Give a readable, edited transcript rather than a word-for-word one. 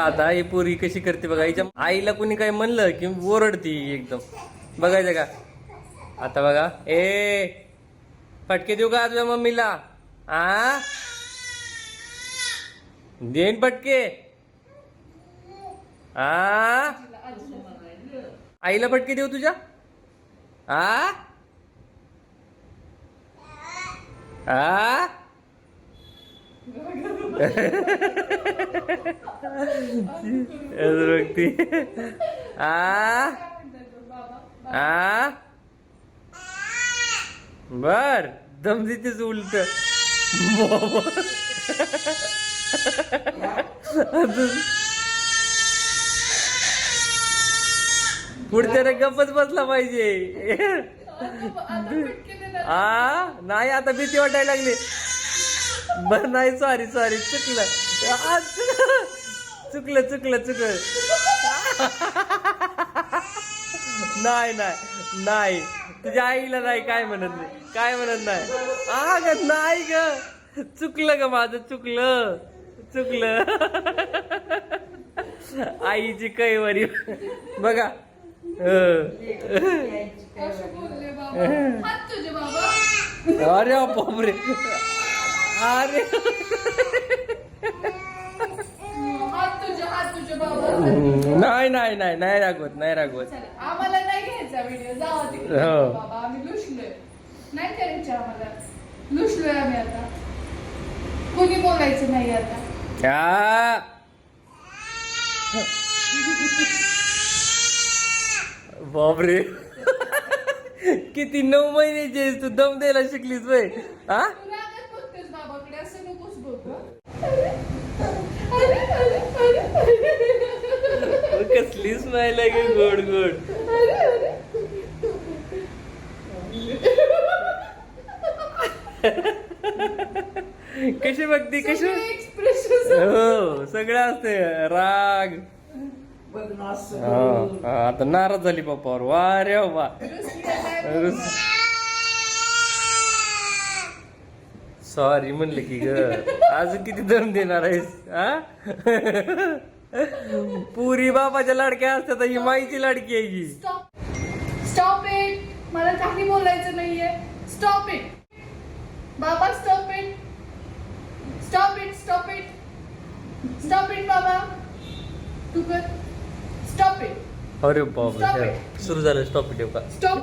आता ही पोरी कशी करते बघा, हिच्या आईला कुणी काय म्हणलं की ओरडती एकदम. बघायचं का आता बघा. ए फटके देऊ का तुझ्या मम्मीला? आ देईन फटके. आ आईला फटके देऊ तुझ्या? आ आ बघती. आ आ बर दम देतेच उलट. पुढच्या रे गप्पच बसला पाहिजे. नाही आता भीती वाटायला लागली. बर नाही सॉरी चुकलं. चुकलं. नाही तुझ्या आईला नाही काय म्हणत नाही. नाही ग चुकलं ग माझं चुकलं. आईची कैवारी बघा. अरे बापरे. अरे नाही रागवत. आम्हाला नाही घ्यायचा व्हिडिओ. जावा तिकडे बाबा, आम्ही लुसलोय. नाही करायचं आम्हाला. लुसलोय आम्ही आता. कोणी बोलायचं नाही आता. बापरे. किती 9 महिन्याची आहेस तू, दम द्यायला शिकलीस वय? हा तू रागात बघतेस बाबाकडे, असं नकोस बघ. कसली स्माईल आहे ग, गोड. कशी बघती कशी? एक्सप्रेशन हो सगळं असते. राग. आता नाराज झाली पप्पावर. वा रे वा. सॉरी म्हणलं की ग. अजून किती दम देणार आहेस? पुरी बाबाच्या लाडक्या असतात, ही माईची लाडकी आहे ही. Stop it. मला काही बोलायचं नाहीये. स्टॉप इट बाबा. स्टॉप इट बाबा. तू कर. Stop it. अरे बाबा सुरू झालं. स्टॉप ठेव का? स्टॉप.